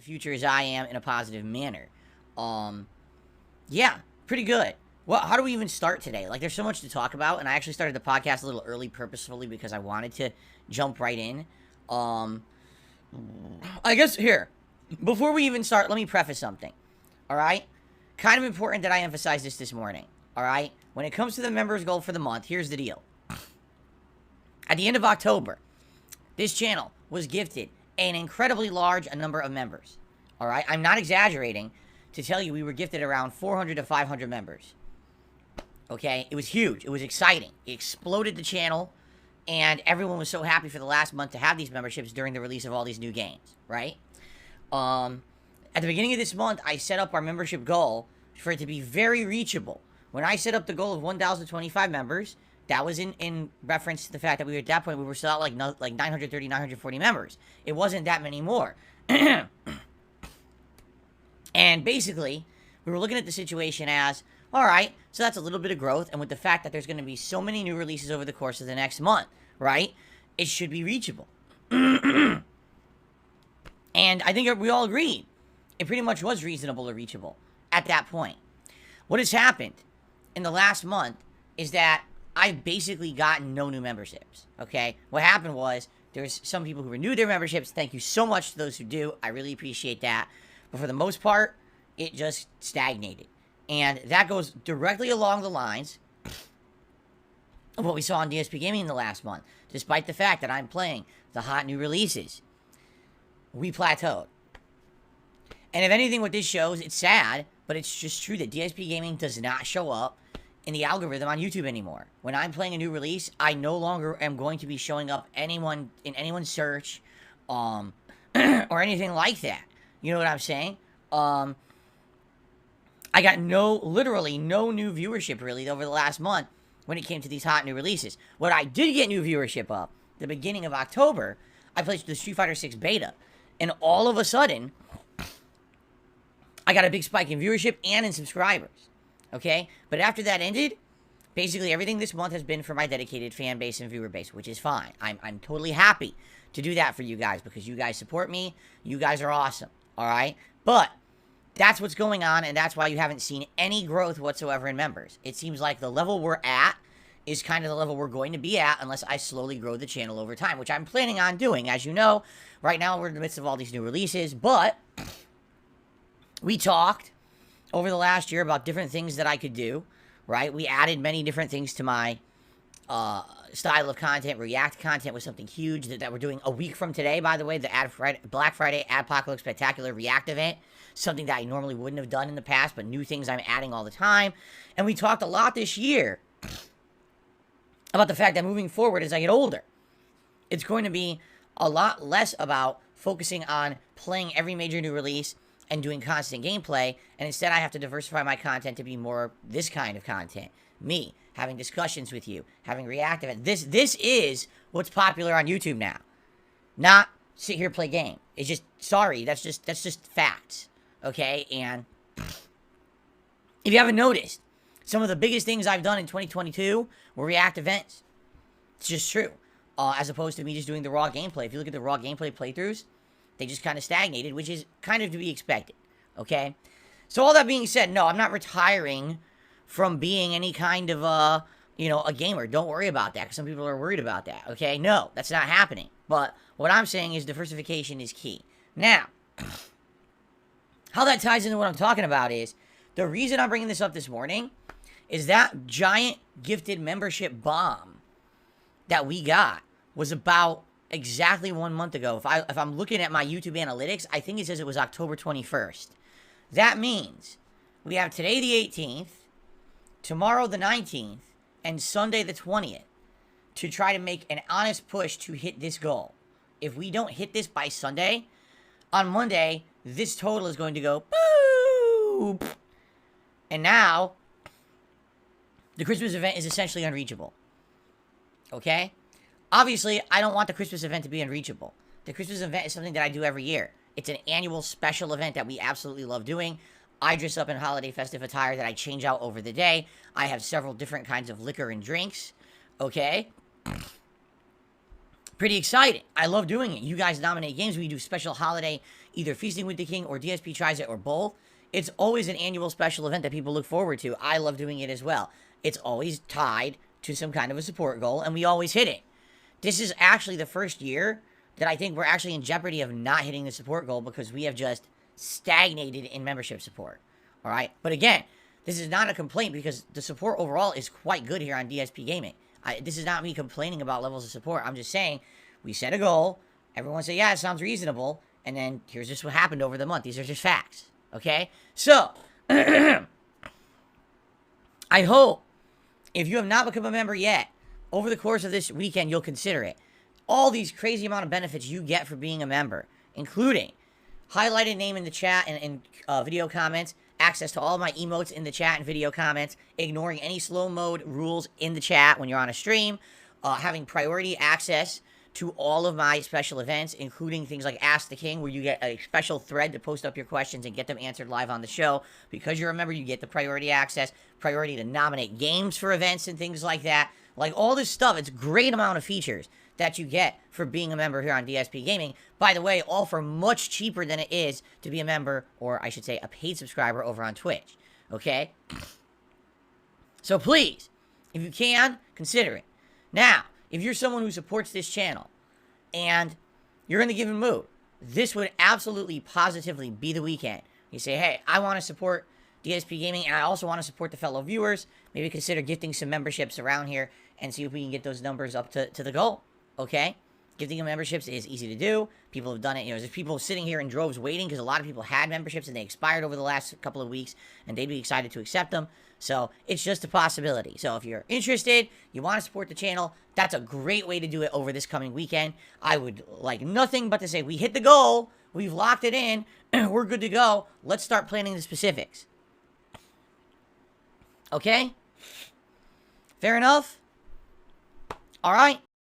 future as I am in a positive manner. Yeah, pretty good. Well, how do we even start today? Like, there's so much to talk about, and I actually started the podcast a little early purposefully because I wanted to jump right in. I guess here, before we even start, let me preface something. All right? Kind of important that I emphasize this morning. All right? When it comes to the members goal for the month, here's the deal. At the end of October, this channel was gifted an incredibly large number of members. All right? I'm not exaggerating to tell you we were gifted around 400 to 500 members. Okay? It was huge. It was exciting. It exploded the channel, and everyone was so happy for the last month to have these memberships during the release of all these new games, right? At the beginning of this month, I set up our membership goal for it to be very reachable. When I set up the goal of 1,025 members, that was in reference to the fact that we were at that point, we were still at like 930, 940 members. It wasn't that many more. And basically, we were looking at the situation as, all right, so that's a little bit of growth, and with the fact that there's going to be so many new releases over the course of the next month, right, it should be reachable. And I think we all agreed. It pretty much was reasonable or reachable at that point. What has happened in the last month is that I've basically gotten no new memberships, okay? What happened was there's some people who renewed their memberships. Thank you so much to those who do. I really appreciate that. But for the most part, it just stagnated. And that goes directly along the lines of what we saw on DSP Gaming in the last month. Despite the fact that I'm playing the hot new releases, we plateaued. And if anything, what this shows, it's sad, but it's just true that DSP Gaming does not show up in the algorithm on YouTube anymore. When I'm playing a new release, I no longer am going to be showing up in anyone's search, or anything like that. You know what I'm saying? I got literally no new viewership really over the last month when it came to these hot new releases. What I did get new viewership of, the beginning of October, I played the Street Fighter 6 beta, and all of a sudden, I got a big spike in viewership and in subscribers, okay? But after that ended, basically everything this month has been for my dedicated fan base and viewer base, which is fine. I'm totally happy to do that for you guys because you guys support me. You guys are awesome, all right? But that's what's going on, and that's why you haven't seen any growth whatsoever in members. It seems like the level we're at is kind of the level we're going to be at unless I slowly grow the channel over time, which I'm planning on doing. As you know, right now we're in the midst of all these new releases, but we talked over the last year about different things that I could do, right? We added many different things to my style of content. React content was something huge that we're doing a week from today, by the way, the Black Friday Adpocalypse Spectacular React event, something that I normally wouldn't have done in the past, but new things I'm adding all the time. And we talked a lot this year about the fact that moving forward as I get older, it's going to be a lot less about focusing on playing every major new release and doing constant gameplay, and instead I have to diversify my content to be more this kind of content. Me, having discussions with you, having reactive. This is what's popular on YouTube now. Not sit here play game. It's just, sorry, that's just facts. Okay? And if you haven't noticed, some of the biggest things I've done in 2022 were react events. It's just true. As opposed to me just doing the raw gameplay. If you look at the raw gameplay playthroughs, they just kind of stagnated, which is kind of to be expected. Okay? So all that being said, no, I'm not retiring from being any kind of, a gamer. Don't worry about that, because some people are worried about that, okay? No, that's not happening. But what I'm saying is diversification is key. Now, how that ties into what I'm talking about is, the reason I'm bringing this up this morning is that giant gifted membership bomb that we got was about exactly 1 month ago. If I'm looking at my YouTube analytics, I think it says it was October 21st. That means we have today the 18th, tomorrow the 19th, and Sunday the 20th to try to make an honest push to hit this goal. If we don't hit this by Sunday, on Monday, this total is going to go boop. And now, the Christmas event is essentially unreachable. Okay? Obviously, I don't want the Christmas event to be unreachable. The Christmas event is something that I do every year. It's an annual special event that we absolutely love doing. I dress up in holiday festive attire that I change out over the day. I have several different kinds of liquor and drinks. Okay? Pretty exciting. I love doing it. You guys nominate games. We do special holiday either Feasting with the King or DSP tries it or both, it's always an annual special event that people look forward to. I love doing it as well. It's always tied to some kind of a support goal, and we always hit it. This is actually the first year that I think we're actually in jeopardy of not hitting the support goal because we have just stagnated in membership support. All right? But again, this is not a complaint because the support overall is quite good here on DSP Gaming. This is not me complaining about levels of support. I'm just saying we set a goal. Everyone say, yeah, it sounds reasonable. And then here's just what happened over the month. These are just facts. Okay? So, I hope if you have not become a member yet, over the course of this weekend, you'll consider it. All these crazy amount of benefits you get for being a member, including highlighted name in the chat and video comments, access to all my emotes in the chat and video comments, ignoring any slow mode rules in the chat when you're on a stream, having priority access to all of my special events, including things like Ask the King, where you get a special thread to post up your questions and get them answered live on the show. Because you're a member, you get the priority access, priority to nominate games for events and things like that. Like all this stuff, it's a great amount of features that you get for being a member here on DSP Gaming. By the way, all for much cheaper than it is to be a member, or I should say a paid subscriber over on Twitch. Okay? So please, if you can, consider it. Now, if you're someone who supports this channel and you're in the given mood, this would absolutely positively be the weekend. You say, hey, I want to support DSP Gaming and I also want to support the fellow viewers. Maybe consider gifting some memberships around here and see if we can get those numbers up to the goal. Okay? Gifting them memberships is easy to do. People have done it. You know, there's people sitting here in droves waiting because a lot of people had memberships and they expired over the last couple of weeks and they'd be excited to accept them. So it's just a possibility. So if you're interested, you want to support the channel, that's a great way to do it over this coming weekend. I would like nothing but to say we hit the goal. We've locked it in. We're good to go. Let's start planning the specifics. Okay? Fair enough? All right.